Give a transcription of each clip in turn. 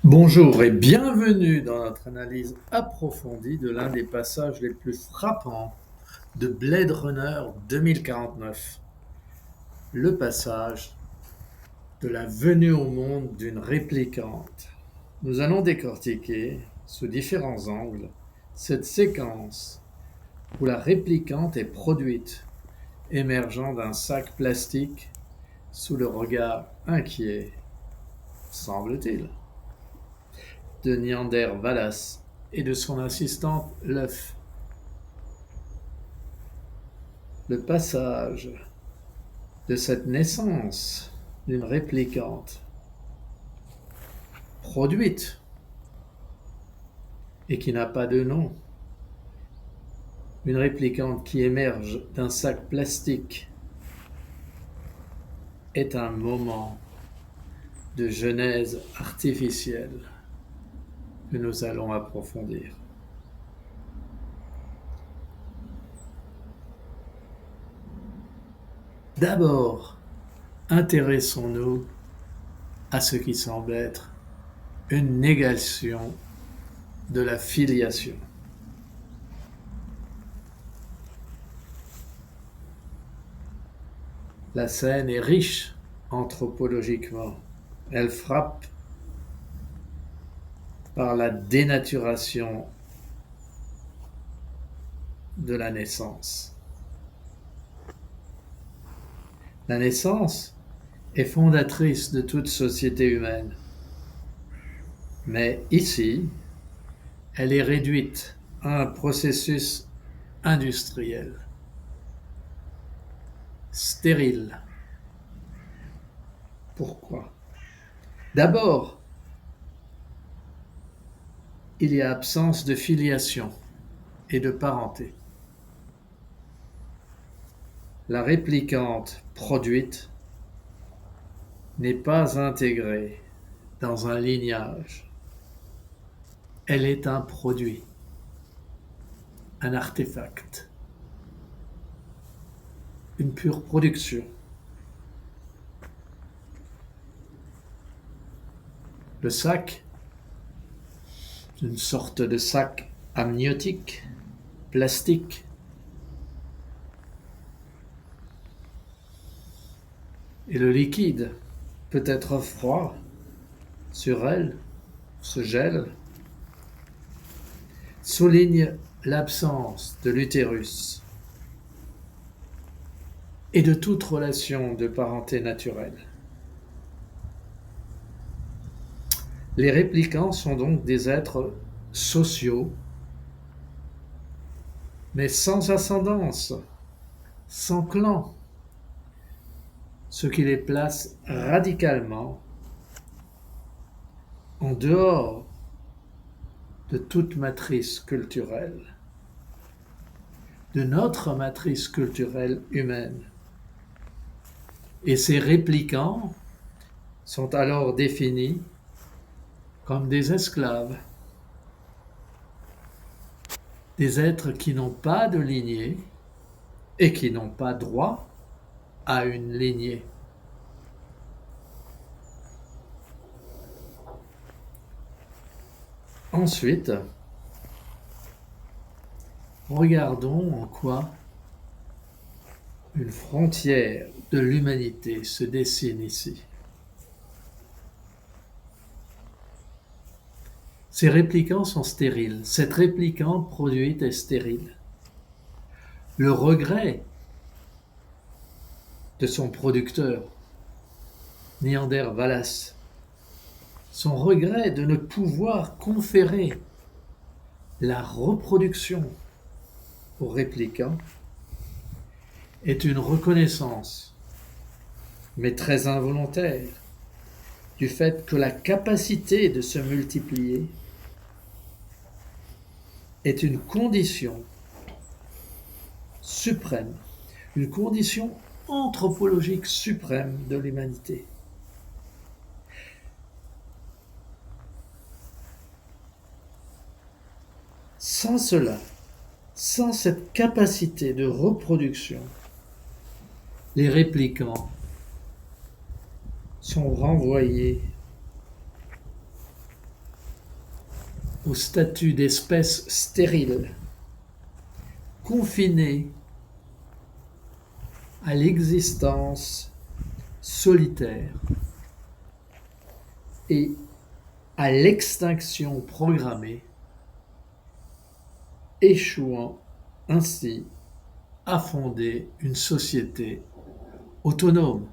Bonjour et bienvenue dans notre analyse approfondie de l'un des passages les plus frappants de Blade Runner 2049, le passage de la venue au monde d'une réplicante. Nous allons décortiquer, sous différents angles, cette séquence où la réplicante est produite, émergeant d'un sac plastique sous le regard inquiet, semble-t-il, de Neander Valas et de son assistante Luff. Le passage de cette naissance d'une réplicante produite et qui n'a pas de nom, une réplicante qui émerge d'un sac plastique, est un moment de genèse artificielle que nous allons approfondir. D'abord, intéressons-nous à ce qui semble être une négation de la filiation. La scène est riche anthropologiquement. Elle frappe par la dénaturation de la naissance. La naissance est fondatrice de toute société humaine. Mais ici, elle est réduite à un processus industriel, stérile. Pourquoi? D'abord, il y a absence de filiation et de parenté. La réplicante produite n'est pas intégrée dans un lignage. Elle est un produit, un artefact, une pure production. Le sac, une sorte de sac amniotique, plastique, et le liquide peut être froid sur elle, ce gel, souligne l'absence de l'utérus et de toute relation de parenté naturelle. Les réplicants sont donc des êtres sociaux, mais sans ascendance, sans clan, ce qui les place radicalement en dehors de toute matrice culturelle, de notre matrice culturelle humaine. Et ces réplicants sont alors définis comme des esclaves, des êtres qui n'ont pas de lignée et qui n'ont pas droit à une lignée. Ensuite, regardons en quoi une frontière de l'humanité se dessine ici. Ces réplicants sont stériles. Cette réplicante produite est stérile. Le regret de son producteur, Neander Valas, son regret de ne pouvoir conférer la reproduction aux réplicants, est une reconnaissance, mais très involontaire, du fait que la capacité de se multiplier est une condition suprême, une condition anthropologique suprême de l'humanité. Sans cela, sans cette capacité de reproduction, les réplicants sont renvoyés au statut d'espèce stérile, confinée à l'existence solitaire et à l'extinction programmée, échouant ainsi à fonder une société autonome.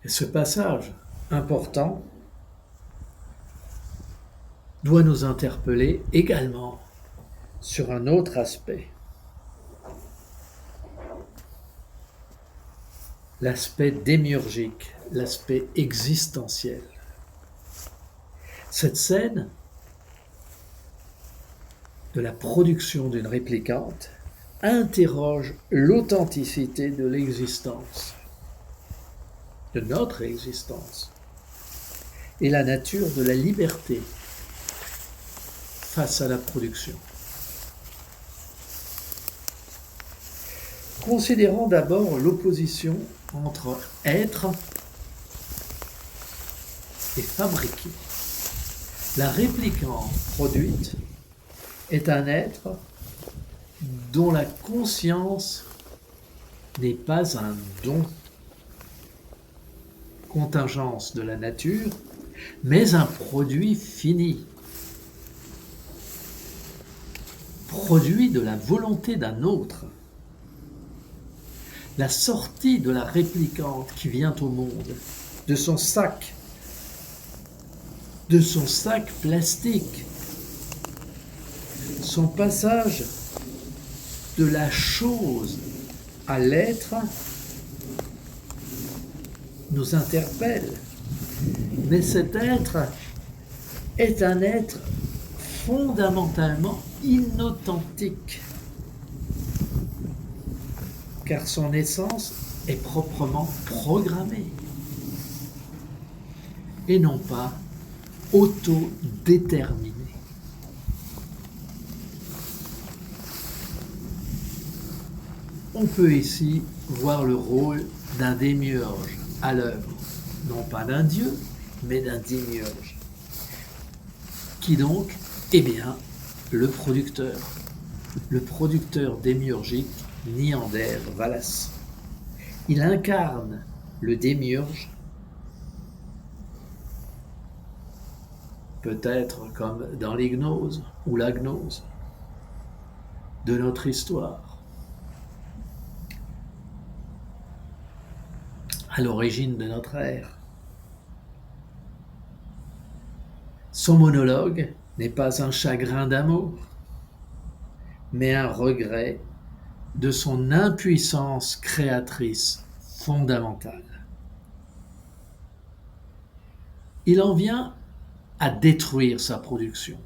Et ce passage important doit nous interpeller également sur un autre aspect. L'aspect démiurgique, l'aspect existentiel. Cette scène de la production d'une réplicante interroge l'authenticité de l'existence, de notre existence, et la nature de la liberté face à la production. Considérons d'abord l'opposition entre être et fabriquer. La réplicante produite est un être dont la conscience n'est pas un don, contingence de la nature, mais un produit fini, produit de la volonté d'un autre. La sortie de la réplicante qui vient au monde, de son sac plastique, son passage de la chose à l'être nous interpelle. Mais cet être est un être fondamentalement inauthentique, car son essence est proprement programmée et non pas autodéterminée. On peut ici voir le rôle d'un démiurge à l'œuvre, non pas d'un dieu, mais d'un démiurge. Qui donc? Eh bien, le producteur démiurgique Niander Valas. Il incarne le démiurge, peut-être comme dans les gnoses ou la gnose de notre histoire, à l'origine de notre ère. Son monologue n'est pas un chagrin d'amour, mais un regret de son impuissance créatrice fondamentale. Il en vient à détruire sa production,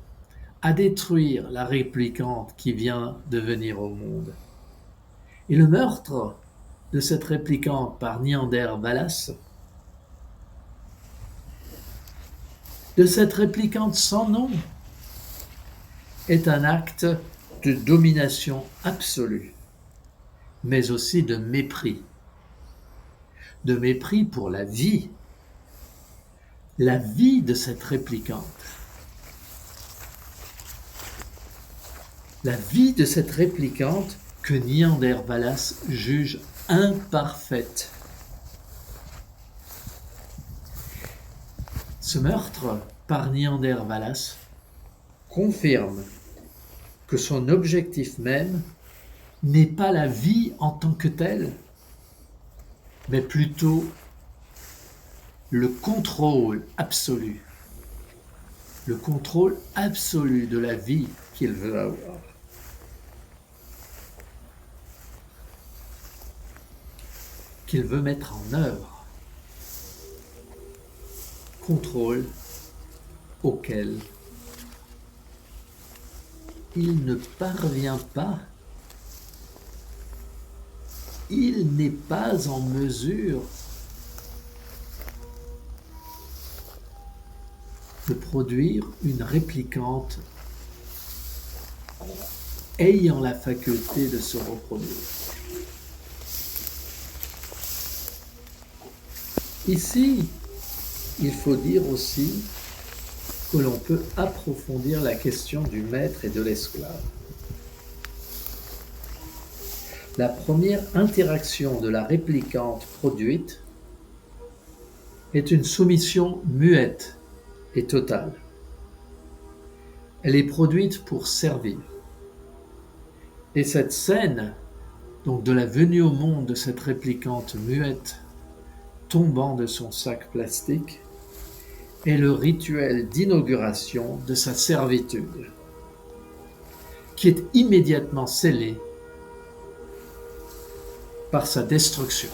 à détruire la réplicante qui vient de venir au monde. Et le meurtre de cette réplicante par Niander Valas, de cette réplicante sans nom, est un acte de domination absolue, mais aussi de mépris pour la vie de cette réplicante. La vie de cette réplicante que Niander Valas juge imparfaite. Ce meurtre par Niander Valas confirme que son objectif même n'est pas la vie en tant que telle, mais plutôt le contrôle absolu de la vie qu'il veut avoir. Qu'il veut mettre en œuvre, contrôle auquel il ne parvient pas. Il n'est pas en mesure de produire une réplicante ayant la faculté de se reproduire. Ici, il faut dire aussi que l'on peut approfondir la question du maître et de l'esclave. La première interaction de la réplicante produite est une soumission muette et totale. Elle est produite pour servir. Et cette scène, donc de la venue au monde de cette réplicante muette, tombant de son sac plastique, est le rituel d'inauguration de sa servitude, qui est immédiatement scellé par sa destruction.